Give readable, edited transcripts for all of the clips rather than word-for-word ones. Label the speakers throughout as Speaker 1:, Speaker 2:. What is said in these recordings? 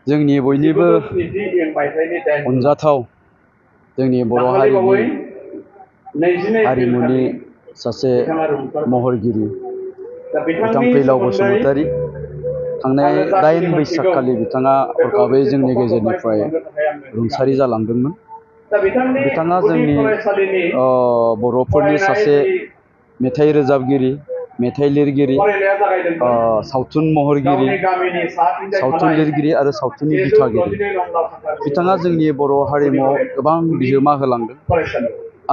Speaker 1: जोंनि बयनिबो अनजाथाव जोंनि बर' हारिमुनि सासे महरगिरि बिथां फैलाव बसुमतारी थांनाय 8 बैसागखालि बिथाङा हरखाबै जोंनि गेजेरनिफ्राय रुंसारि जालांदोंमोन। बिथाङा जोंनि बर'फोरनि सासे मेथाइ रोजाबगिरि, मेथाइ लिरगिरि, सावथुन महरगिरि, सावथुन लिरगिरि आरो सावथुननि दिथागिरि। बिथाङा जोंनि बर' हारिमुआव गोबां बिहोमा होलांदों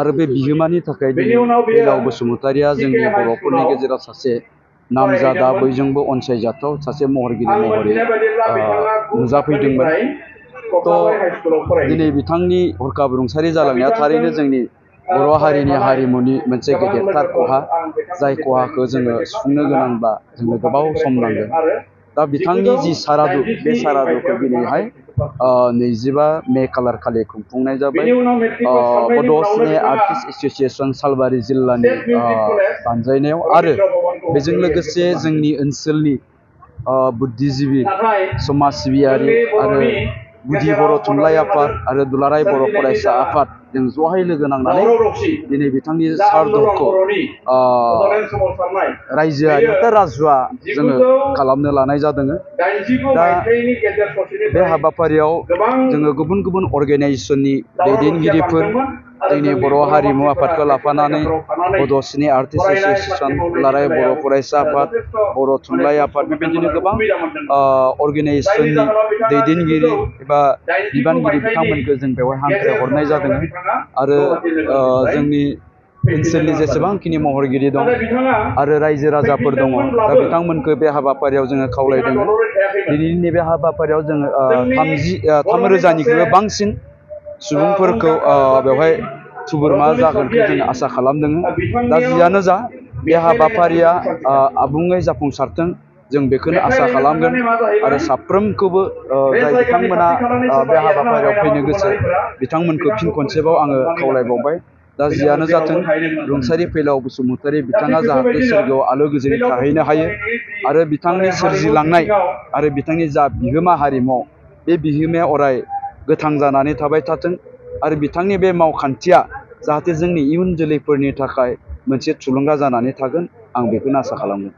Speaker 1: आरो बे बिहोमानि थाखाय फैलाव बसुमतारीया जोंनि बर'फोरनि गेजेराव सासे नामजादा बयजोंबो अनसायजाथाव सासे महरगिरि महरै नुजाफैदोंमोन। दिनै बिथांनि हरखाब रुंसारि जालांनाया थारैनो जोंनि बर' हारिमुनि मोनसे गेदेरथार खहा, जाय खहाखौ जोङो सुफुंनो गोनांब्ला जोंनो गोबाव सम नांगोन। दा बिथांनि जि सारादु, बे सारादुखौ दिनैहाय 25 मे खालार खालि खुंफुंनाय जाबाय। बड' सिने आर्टिस्ट एस'सिएशन सालबारि जिल्लानि बानजायनायाव आरो बेजों लोगोसे जोंनि ओनसोलनि बुद्धिजिबि, समाज सिबियारि आरो गुदि बर' थुनलाइ आफाद आरो दुलाराय बर' फरायसा आफाद जों ज'हाय लोगो नांनानै दिनै बिथांनि सारादुखौ रायजोआरि राजुआ जोङो खालामनो लानाय जादों। दा बे हाबाफारियाव जोङो गुबुन गुबुन अर्गेनाइजेसननि दैदेनगिरिफोर, जोंनि बर' हारिमु आफादखौ लाफानानै बड' सिने आर्टिस्ट एस'सिएशन, दुलाराय बर' फरायसा आफाद, बर' थुनलाइ आफाद, बेबायदिनो गोबां अर्गेनाइजेसननि दैदेनगिरि एबा बिबानगिरि बिथांमोनखौ जों बेवहाय हांख्रायहरनाय जादों आरो जोंनि ओनसोलनि जेसेबांखिनि महरगिरि दं आरो रायजो राजाफोर दङ, दा बिथांमोनखौ बे हाबाफारियाव जोङो खावलायदों। दिनैनि बे हाबाफारियाव जोङो 3,000निख्रुइबो बांसिन सुबुंफोरखौ बेवहाय थुबुरमा जागोनखौ जोङो आसा खालामदों। दा जियानो जा, बे हाबाफारिया आबुङै जाफुंसारथों जों बेखौनो आसा खालामगोन आरो साफ्रोमखौबो जाय बिथांमोना बे हाबाफारियाव फैनो गोसो बिथांमोनखौ फिन खनसेबाव आङो खावलायबावबाय। दा जियानो जाथों, रुंसारि फैलाव बसुमतारी बिथाङा जाहाथे सोरगोआव आलो गोजोनै थाहैनो हायो आरो बिथांनि सोरजिलांनाय आरो बिथांनि जा बिहोमा हारिमुआव, बे बिहोमाया अराय गोथां जानानै थाबाय थाथों आरो बिथांनि बे मावखान्थिया जाहाथे जोंनि इयुन जोलैफोरनि थाखाय मोनसे थुलुंगा जानानै थागोन, आं बेखौनो आसा खालामगोन।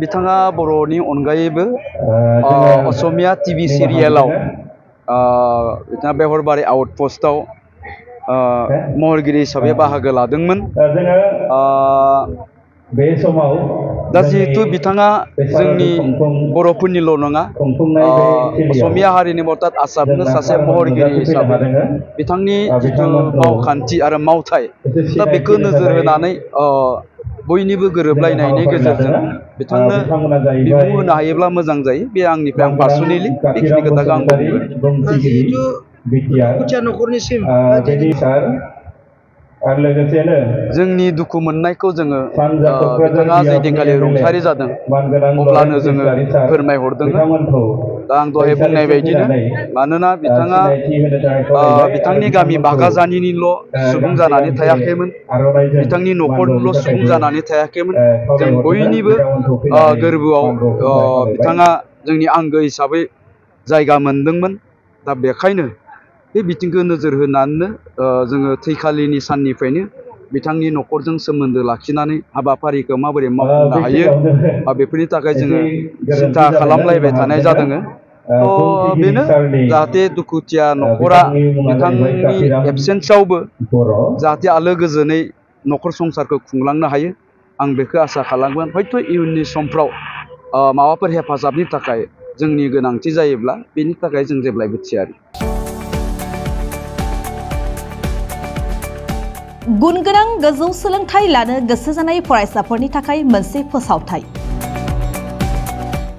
Speaker 1: बिथाङा बर'नि अनगायैबो असमिया टिभि सिरियेलाव बिथाङा बेहरबारि आउटपस्टआव महरगिरि हिसाबै बाहागो लादोंमोन। दा जिहेतु बिथाङा जोंनि बर'फोरनिल' नङा, असमिया हारिनि अर्थात आसामनि सासे महरगिरि हिसाबै बिथांनि जिथु मावखान्थि आरो मावथाय, दा बेखौ नोजोर होनानै बयनिबो गोरोबलायनायनि गेजेरजों बिथांनो बिमुं होनो हायोब्ला मोजां जायो। बे आंनिफ्राय, आं पार्सनेलि बेखिनि खोथाखौ आं बुंगोन। जोंनि दुखु मोननायखौ जोङो बिथाङा जे दिनखालि रुंसारि जादों अब्लानो जोङो फोरमायहरदों। दा आं दहाय बुंनाय बायदिनो, मानोना बिथाङा बिथांनि गामि बागाजानिनिल' सुबुं जानानै थायाखैमोन, बिथांनि न'खरनिल' सुबुं जानानै थायाखैमोन, जों बयनिबो गोरबोआव बिथाङा जोंनि आंगो हिसाबै जायगा मोनदोंमोन। दा बेखायनो बे बिथिंखौ नोजोर होनानैनो जोङो थैखालिनि साननिफ्रायनो बिथांनि न'खरजों सोमोन्दो लाखिनानै हाबाफारिखौ माबोरै मावफुंनो हायो बेफोरनि थाखाय जोङो सिन्था खालामलायबाय थानाय जादों। बेनो जाहाथे दुखुथिया न'खरा बिथांनि एबसेन्सआवबो जाहाथे आलो गोजोनै न'खर संसारखौ खुंलांनो हायो, आं बेखौ आसा खालामगोन। हयथ' इयुननि समफ्राव माबाफोर हेफाजाबनि थाखाय जोंनि गोनांथि जायोब्ला बेनि थाखाय जों जेब्लायबो थियारि।
Speaker 2: गुनगोनां गोजौ सोलोंथाइ लानो गोसो जानाय फरायसाफोरनि थाखाय मोनसे फोसावथाय।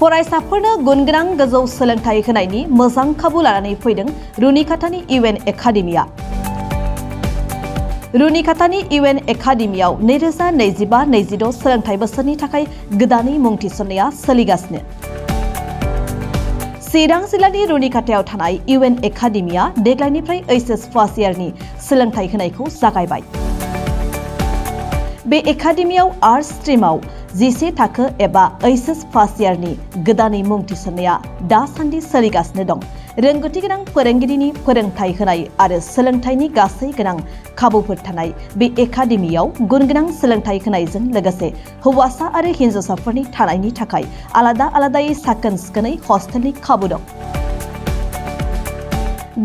Speaker 2: फरायसाफोरनो गुनगोनां गोजौ सोलोंथाइ होनायनि मोजां खाबु लानानै फैदों रुनिकाटानि UN एकाडेमिया। रुनिकाटानि UN एकाडेमियाव 2025-26 सोलोंथाइ बोसोरनि थाखाय गोदानै मुं थिसननाया सोलिगासिनो। चिरां जिल्लानि रुनिकाटायाव थानाय UN एकाडेमिया देग्लायनिफ्राय HS फार्स्ट इयारनि सोलोंथाइ होनायखौ जागायबाय। बे एकाडेमियाव आर्ट्स स्ट्रिमाव जिसे थाखो एबा एचएस फार्स्ट इयारनि गोदानै मुं थिसननाया दासान्दि सोलिगासिनो दं। रोंगौथि गोनां फोरोंगिरिनि फोरोंथाय होनाय आरो सोलोंथाइनि गासै गोनां खाबुफोर थानाय बे एकाडेमियाव गुन गोनां सोलोंथाइ होनायजों लोगोसे हौवासा आरो हिन्जावसाफोरनि थानायनि थाखाय आलादा आलादायै साखोन सिखोनै हस्टेलनि खाबु दं।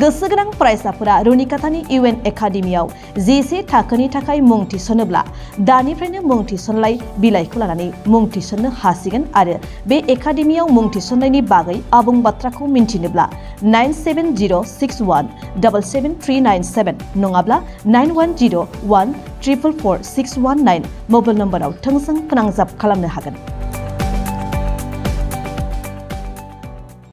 Speaker 2: गोसो गोनां फरायसाफोरा रुनिकाटानि इउएन एकाडेमियाव जिसे थाखोनि थाखाय मुं थिसनोब्ला दानिफ्रायनो मुं थिसनलाय बिलाइखौ लानानै मुं थिसननो हासिगोन आरो बे एकाडेमियाव मुं थिसननायनि बागै आबुं बाथ्राखौ मिन्थिनोब्ला 9706177397 नङाब्ला 9101444619 मबाइल नम्बराव थोंजों फोनांजाब खालामनो हागोन।